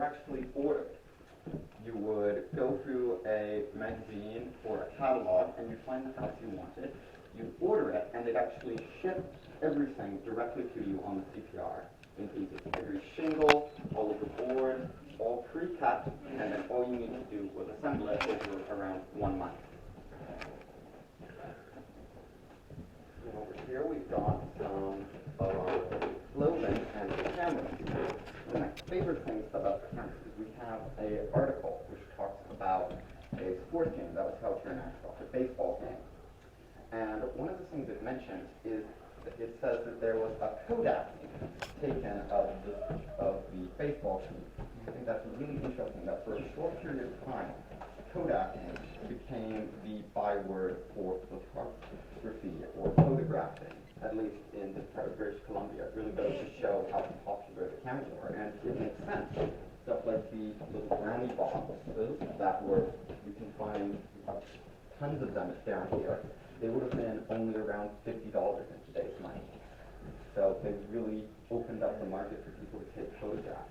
actually ordered. You would go through a magazine or a catalog and you'd find the house you wanted. You'd order it and they'd actually ship everything directly to you on the CPR in pieces. Every shingle, all of the board, all pre-cut, and then all you need to do was assemble it over around 1 month. And over here we've got some clothing and cameras. One of my favorite things about the cameras is we have an article which talks about a sports game that was held here in Ashcroft, a baseball game. And one of the things it mentions is that it says that there was a Kodak taken of the baseball team. I think that's really interesting that for a short period of time, Kodak became the byword for photography or photographing, at least in this part of British Columbia. It really goes to show how popular the cameras were, and it makes sense. Stuff like the little granny boxes that you can find tons of them down here. They would have been only around $50 in today's money. So they really opened up the market for people to take photographs.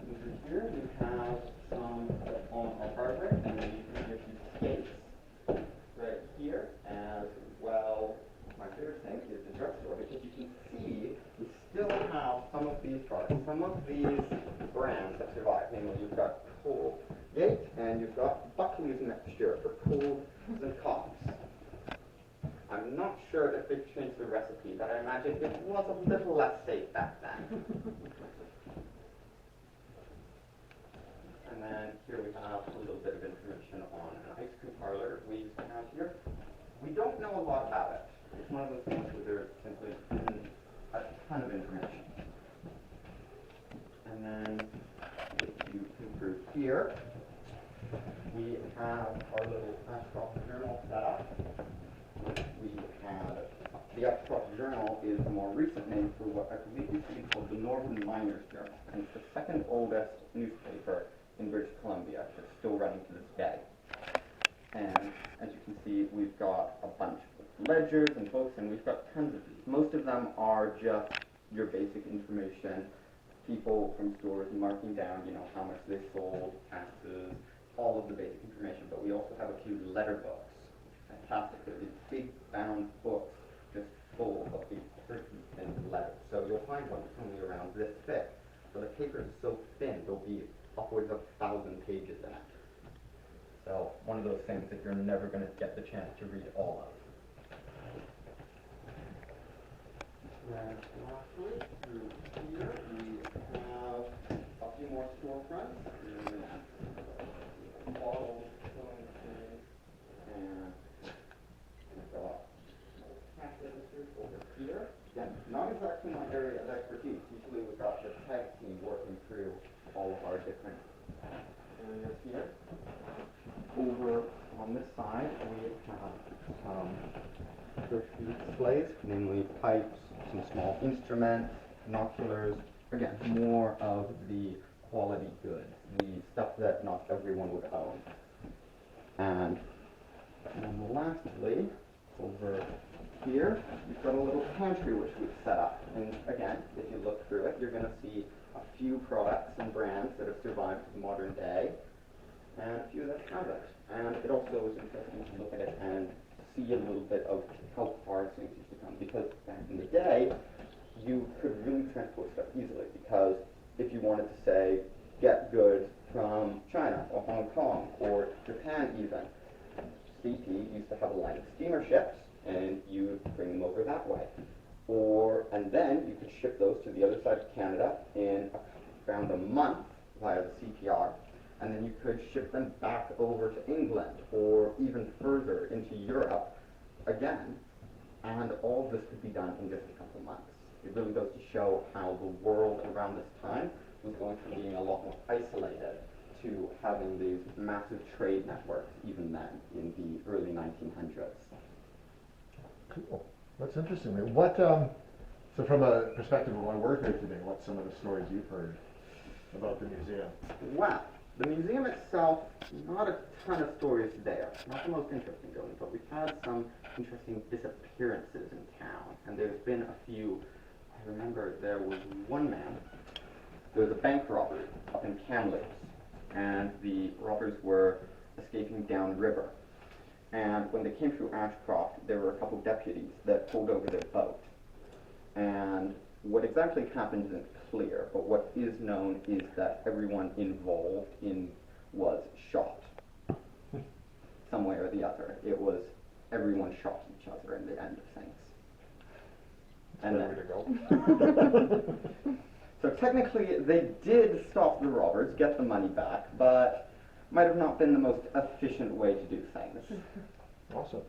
Over here we have some on our hardware, and then you can see a few skates right here, as well. My favorite thing is the drugstore, because you can see we still have some of these products, some of these brands that survive. Namely, you've got Colgate and you've got Buckley's mixture for colds and coughs. I'm not sure if they've changed the recipe, but I imagine it was a little less safe back then. And then here we have a little bit of information on an ice cream parlor we used to have here. We don't know a lot about it. It's one of those things where there simply isn't a ton of information. And then if you can through here, we have our little Ashcroft Journal set up. We have the Ashcroft Journal is a more recent name for what I believe used to be called the Northern Miners Journal, and it's the second oldest newspaper in British Columbia. It's still running to this day. And as you can see, we've got a bunch of ledgers and books, and we've got tons of these. Most of them are just your basic information, people from stores marking down, how much they sold, taxes, all of the basic information. But we also have a few letter books. Fantastic. They're these big bound books just full of these pretty thin letters. So you'll find one that's only around this thick. So the paper is so thin, there'll be upwards of 1,000 pages in it. So one of those things that you're never going to get the chance to read all of. And lastly, through here, we have a few more storefronts. Bottles, sewing machines, and we've got cash registers over here. Again, not exactly my area of expertise. Usually we've got the tag team working through all of our different areas here. Over on this side, we have some tertiary displays, namely pipes, some small instruments, binoculars. Again, more of the quality goods, the stuff that not everyone would own. And lastly, over here, you've got a little pantry which we've set up. And again, if you look through it, you're going to see a few products and brands that have survived to the modern day, and a few that haven't. And it also is interesting to look at it and see a little bit of how far things used to come. Because back in the day, you could really transport stuff easily, because if you wanted to, say, get goods from China or Hong Kong or Japan even, CP used to have a line of steamer ships, and you'd bring them over that way. And then you could ship those to the other side of Canada in around a month via the CPR, and then you could ship them back over to England or even further into Europe again, and all of this could be done in just a couple months. It really goes to show how the world around this time was going from being a lot more isolated to having these massive trade networks even then in the early 1900s. Cool. That's interesting. So from a perspective of one worker today, what's some of the stories you've heard about the museum? Well, the museum itself, not a ton of stories there. Not the most interesting building, but we've had some interesting disappearances in town. And there's been a few I remember there was one man, there was a bank robbery up in Kamloops, and the robbers were escaping downriver. And when they came through Ashcroft, there were a couple deputies that pulled over their boat. And what exactly happened isn't clear, but what is known is that everyone involved was shot. Some way or the other. It was everyone shot each other in the end of things. And Way to go. so technically they did stop the robbers, get the money back, but might have not been the most efficient way to do things. Awesome.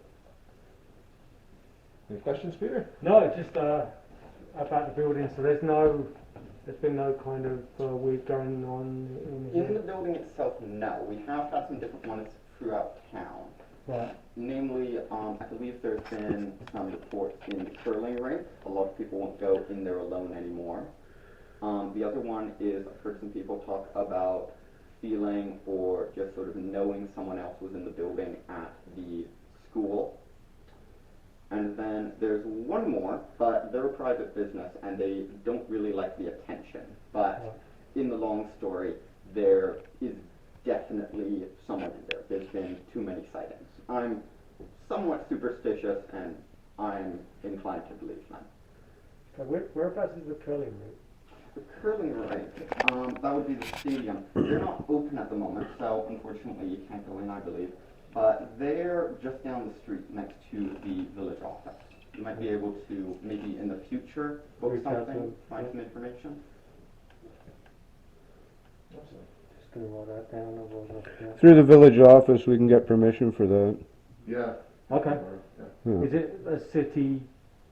Any questions, Peter? No, just about the building. So there's been no kind of weird going on In the building itself, no. We have had some different ones throughout town. Right. Namely, I believe there's been some reports in the curling rink. A lot of people won't go in there alone anymore. The other one is I've heard some people talk about feeling or just sort of knowing someone else was in the building at the school. And then there's one more, but they're a private business and they don't really like the attention. But in the long story, there is definitely someone in there. There's been too many sightings. I'm somewhat superstitious and I'm inclined to believe them. So whereabouts is the curling rink? The curling rink, that would be the stadium. They're not open at the moment, so unfortunately you can't go in, I believe. But they're just down the street next to the village office. You might be able to, maybe in the future, book Reach out to something, them, find yeah. some information. Awesome. Just gonna write that down. Through the village office, we can get permission for that. Yeah. Okay. Yeah. Is it a city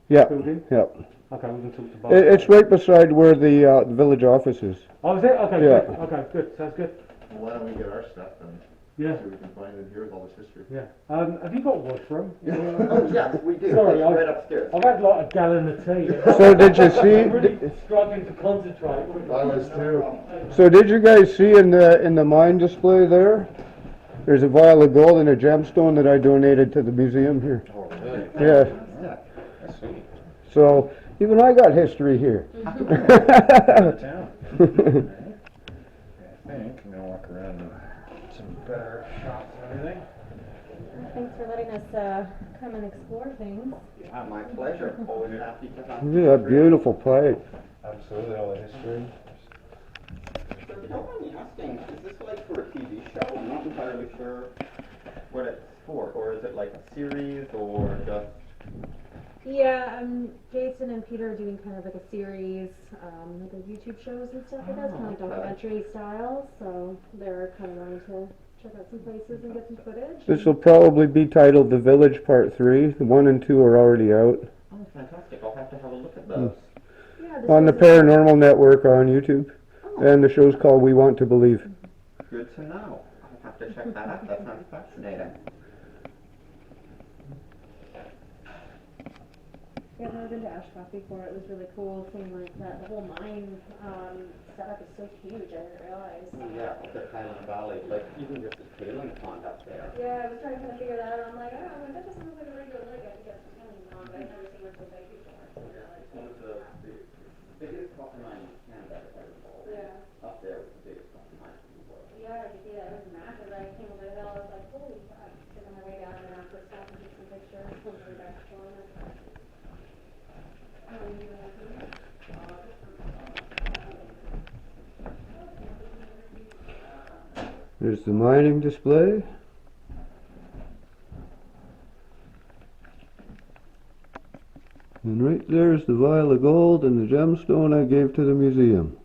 Yeah, building? yeah. Okay, we can talk to Bob. It's right beside where the village office is. Oh, is it? Okay, Yeah. good. Okay, good. Sounds good. Well, why don't we get our stuff and Yeah. see what we can find in here with all this history. Yeah. Have you got washroom? Oh yes, we do. Sorry, it's right upstairs. I've had like a gallon of tea. So did you see? I'm really struggling to concentrate. I was too. So did you guys see in the mine display there? There's a vial of gold and a gemstone that I donated to the museum here. Oh, really? Yeah. Yeah. I see. So even I got history here. Out of town. I think I'm gonna walk around and some better shots and everything. Thanks for letting us come and explore things. My pleasure. Always happy to have Look at that beautiful pipe. Absolutely, all the history. So if you don't mind me asking, is this like for a TV show? I'm not entirely sure what it's for. Or is it like a series or just... Yeah, Jason and Peter are doing kind of like a series, like a YouTube shows and stuff like that, kind of like okay. documentary style. So they're kind of wanting to check out some places and get some footage. This will probably be titled The Village Part 3. The 1 and 2 are already out. Oh, fantastic. I'll have to have a look at those. Yeah, On the Paranormal Network on YouTube. And the show's called We Want to Believe. Good to know. I'll have to check that out. That sounds fascinating. Yeah, I've never been to Ashcroft before. It was really cool seeing like that. The whole mine setup is so huge. I didn't realize. Yeah, up at Highland Valley, like even just the tailing pond up there. Yeah, I was trying to kind of figure that out. I'm like, oh, that just looks like a regular lake. I think it's a tailing pond. I've never seen one so big before. So, yeah, It's one of the biggest copper mines in Canada, if I recall. Yeah. Up there was the biggest copper mine in the world. Yeah, I could see that. It was massive. I came over the hill. I was like, holy crap. Took on my way down and I put stop and take some pictures. Went way back to Florida. There's the mining display. And right there's the vial of gold and the gemstone I gave to the museum.